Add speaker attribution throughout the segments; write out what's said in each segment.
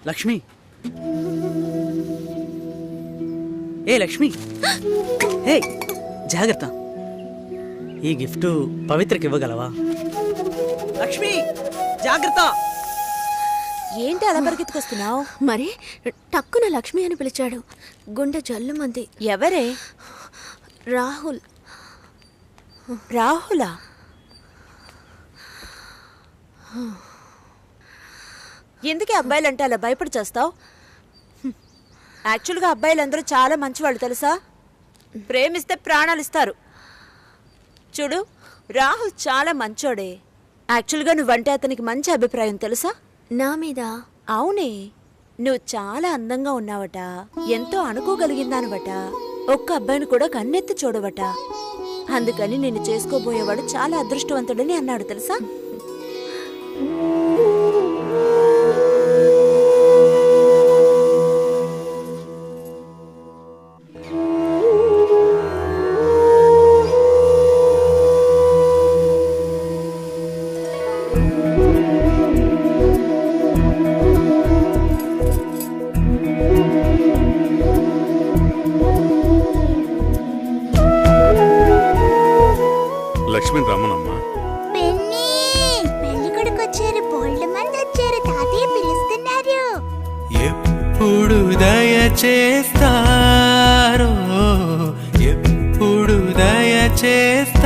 Speaker 1: లక్ష్మి, ఏ లక్ష్మి, ఏ జాగ్రత్త. ఈ గిఫ్ట్ పవిత్రకి ఇవ్వగలవా? లక్ష్మి జాగ్రత్త.
Speaker 2: ఏంటి అలా పరిగెత్తుకొస్తున్నావు?
Speaker 3: మరి టక్కున లక్ష్మి అని పిలిచాడు. గుండె జల్లుమంది.
Speaker 2: ఎవరే?
Speaker 3: రాహుల్.
Speaker 2: రాహులా? ఎందుకే అబ్బాయిలంటే అలా భయపడి చేస్తావు? యాక్చువల్గా అబ్బాయిలందరూ చాలా మంచివాళ్ళు తెలుసా. ప్రేమిస్తే ప్రాణాలు ఇస్తారు. చూడు, రాహుల్ చాలా మంచోడే. యాక్చువల్గా నువ్వంటే అతనికి మంచి అభిప్రాయం తెలుసా?
Speaker 3: నా మీద?
Speaker 2: అవునే, నువ్వు చాలా అందంగా ఉన్నావట, ఎంతో అనుకోగలిగిందానవట, ఒక్క అబ్బాయిని కూడా కన్నెత్తి చూడవట. అందుకని నిన్ను చేసుకోబోయేవాడు చాలా అదృష్టవంతుడని అన్నాడు తెలుసా.
Speaker 4: లక్ష్మీ రమ్మనమ్మా.
Speaker 5: పెళ్లి కొడుకు వచ్చారు, బోల్డ్ మంది వచ్చారు, తాతయ్య పిలుస్తున్నారు.
Speaker 6: ఎప్పుడు దయచేస్తారో, ఎప్పుడు దయచేస్తారో,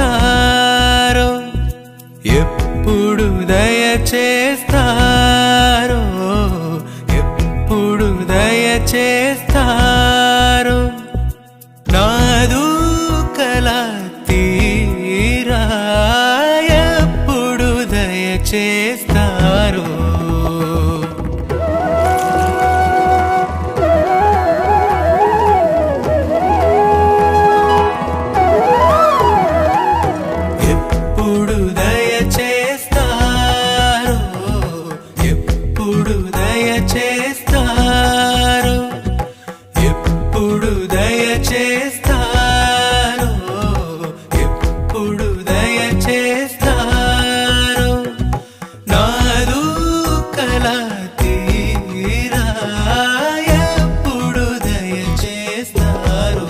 Speaker 6: ఎప్పుడు దయచేస్తారో, ఎప్పుడు దయచేస్తారో, నాదు కలా తీరా ఎప్పుడు దయచేస్తారో. ఎప్పుడు దయచేస్తారో, ఎప్పుడు దయచేస్తారో, ఎప్పుడు దయచేస్తారో, ఎప్పుడు దయచేస్తారో, నాదు కలా తీరా ఎప్పుడు దయచేస్తారో.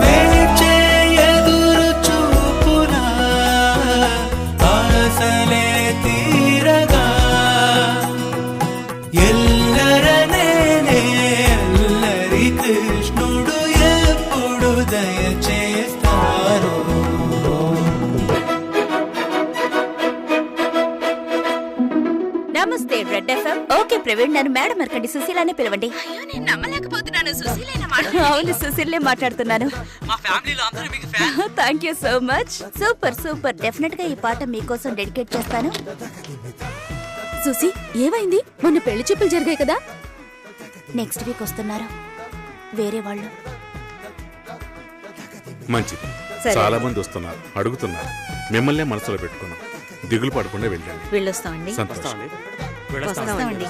Speaker 6: వేచే ఎదురు చూపులా ఆశలే తీరగా, ఎల్లరనేనే అల్లరి కృష్ణుడు ఎప్పుడు దయచేస్తారో.
Speaker 2: నమస్తే రెడ్ ఎఫ్ఎం. ఓకే ప్రవీణ్, నన్ను మేడం అరకండి, సుశీలానే పిలవండి.
Speaker 3: అయ్యో, నేను నమ్మలేకపోతున్నాను. సుశీలేనా
Speaker 2: అవును, సుశీలే మాట్లాడుతున్నాను.
Speaker 1: మా ఫ్యామిలీలో అందరూ మీకు fan.
Speaker 2: Thank you so much. Super super. Definite గా ఈ పాట మీకోసం డెడికేట్ చేస్తాను.
Speaker 3: సుశీ, ఏమైంది? మొన్న పెళ్లి చూపులు జరిగాయి కదా.
Speaker 2: నెక్స్ట్ వీక్ వస్తున్నారు వేరే వాళ్ళు.
Speaker 4: మంచిది, చాలా మంది వస్తున్నారు, అడుగుతున్నారు. మిమ్మల్నే మనసులో పెట్టుకున్నాం. దిగులు పడకుండా వెళ్ళండి.
Speaker 2: వెళ్ళొస్తామండి.
Speaker 4: సంతోషం.
Speaker 2: వస్తామండి.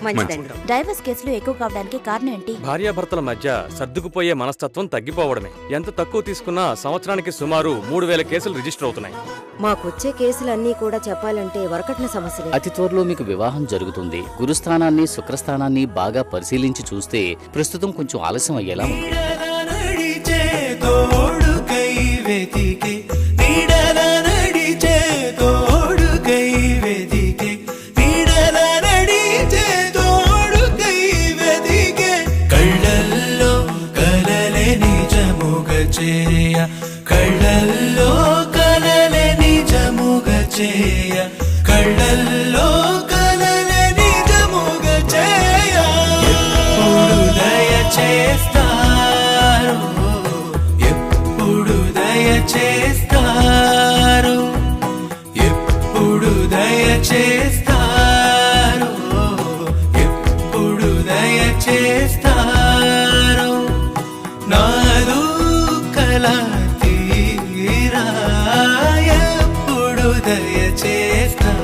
Speaker 2: మంచిదండి. డైవర్స్ కేసులు ఎక్కువ కావడానికి కారణం ఏంటి?
Speaker 7: భార్యాభర్తల మధ్య సర్దుకుపోయే మనస్తత్వం తగ్గిపోవడమే. ఎంత తక్కువ తీసుకున్నా సంవత్సరానికి సుమారు 3000 కేసులు రిజిస్టర్ అవుతున్నాయి.
Speaker 2: మాకొచ్చే కేసులన్నీ కూడా చెప్పాలంటే వరకట్న సమస్యలే.
Speaker 8: అతి త్వరలో మీకు వివాహం జరుగుతుంది. గురుస్థానాన్ని శుక్రస్థానాన్ని బాగా పరిశీలించి చూస్తే ప్రస్తుతం కొంచెం ఆలస్యం అయ్యేలా ఉంది.
Speaker 6: నడిచే తోడుకై వెతికే, నీడల నడిచే తోడుకై వెతికే, నీడల నడిచే తోడుకై వెతికే, కళ్ళల్లో కలలే నిజముగ చేయ, కళ్ళల్లో కలలే నిజముగ చేయ, కళ్ళల్లో కలలే నిజముగ చేయ, ఎప్పుడు దయచేస్తారో, ఎప్పుడు దయచేస్తారో, ఎప్పుడు దయచేస్తారో, ఎప్పుడు దయచేస్తారో, నాదు కలా తీరా ఎప్పుడు దయచేస్తారో.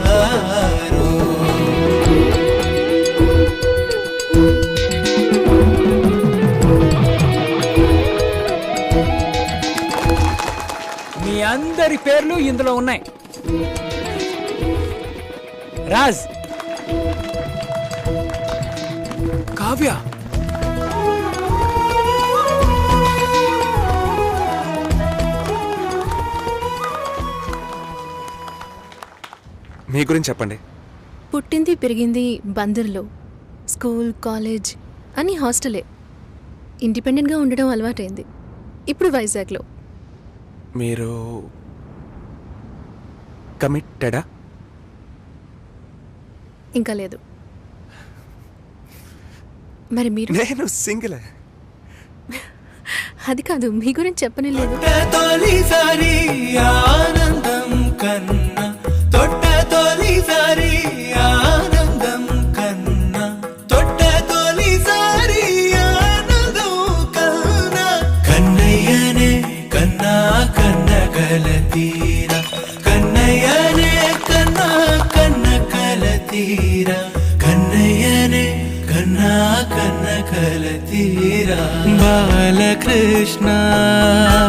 Speaker 9: మీ అందరి పేర్లు ఇందులో ఉన్నాయి. రాజ్,
Speaker 10: కావ్య మీ గురించి చెప్పండి.
Speaker 3: పుట్టింది పెరిగింది బందర్లో. స్కూల్ కాలేజ్ అన్నీ హాస్టలే. ఇండిపెండెంట్గా ఉండడం అలవాటైంది. ఇప్పుడు వైజాగ్లో.
Speaker 10: మీరు కమిటెడా?
Speaker 3: ఇంకా లేదు. మరి మీరు?
Speaker 10: నేను సింగిలే.
Speaker 3: అది కాదు, మీ గురించి చెప్పనే లేదు.
Speaker 6: తొలిసారి ఆనందం కన్నా తొట్ట తొలిసారి ఆనందం కన్నా తొట్ట తొలిసారి ఆనందం కన్నా కన్నయ్యనే కన్నా కన్న కలతీర కన్నయ్యనే కన్నా కన్న కలతీర కన్నయ్యనే కన్నా కన్న కలతీర బాలకృష్ణ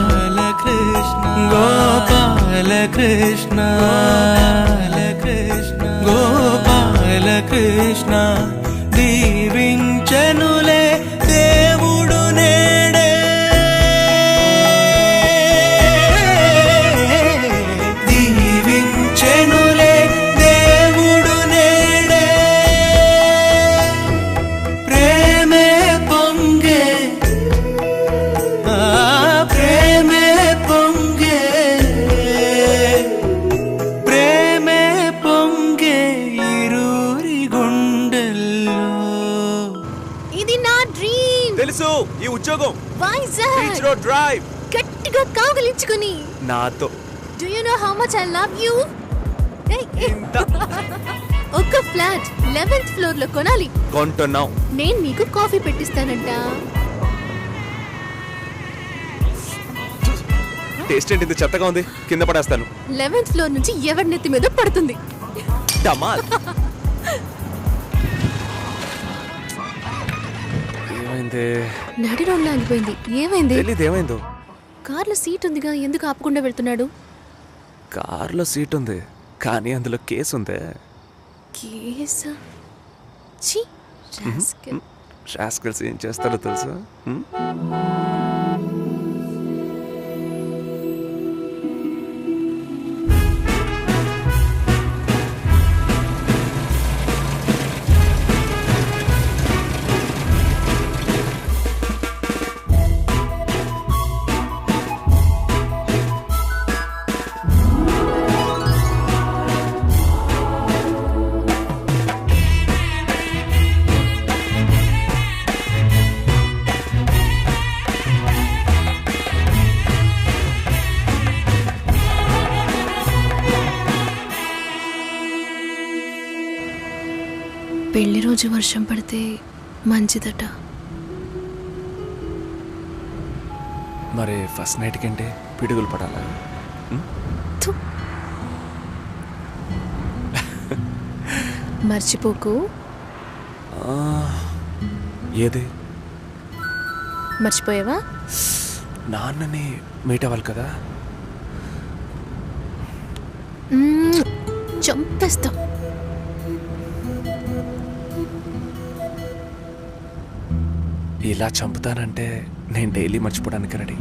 Speaker 6: బాలకృష్ణ గోపాలకృష్ణ బాలకృష్ణ గోపాలకృష్ణ దీవించనులే దేవుడు నేడే దీవించనులే దేవుడు నేడే ప్రేమే పొంగే ప్రేమే పొంగే ప్రేమే పొంగే ఇరురి గుండెల్లో.
Speaker 3: ఇది నా డ్రీమ్.
Speaker 10: తెలుసు ఈ ఉద్యోగం
Speaker 3: వైజాగ్
Speaker 10: బీచ్ రోడ్ డ్రైవ్
Speaker 3: గట్టిగా కాగలించుకుని.
Speaker 10: నాతో.
Speaker 3: Do you know how much I love you? ఒక ఫ్లాట్ 11th ఫ్లోర్ లో కొనాలి.
Speaker 10: కొంటున్నాం.
Speaker 3: నేను నీకు కాఫీ పెట్టిస్తానంట.
Speaker 10: టేస్ట్ ఏంటి ఇంత చెత్తగా ఉంది? కింద పడేస్తాను.
Speaker 3: 11th ఫ్లోర్ నుంచి ఎవరి నెత్తి మీద పడుతుంది.
Speaker 10: డమాల్. ఏమైంది?
Speaker 3: నడి రోడ్లో ఆగిపోయింది. ఏమైంది?
Speaker 10: తెలీదు ఏమైందో.
Speaker 3: కార్లో సీట్ ఉందిగా, ఎందుకు ఆపకుండా వెళ్తున్నాడు?
Speaker 10: కార్లో సీట్ ఉంది కానీ అందులో కేసు ఉంది.
Speaker 3: కేసా? ఛీ, రాస్కెల్.
Speaker 10: రాస్కెల్స్ ఏం చేస్తారో తెలుసా?
Speaker 3: పెళ్లి రోజు వర్షం పడితే మంచిదట.
Speaker 10: మరి ఫస్ట్ నైట్ కంటే పిడుగులు పడాలా?
Speaker 3: మర్చిపోకు.
Speaker 10: ఏది?
Speaker 3: మర్చిపోయావా?
Speaker 10: నాన్నని మీట్ అవ్వాలి కదా.
Speaker 3: చంపేస్తాం.
Speaker 10: ఇలా చంపుతానంటే నేను డైలీ మర్చిపోవడానికి రెడీ.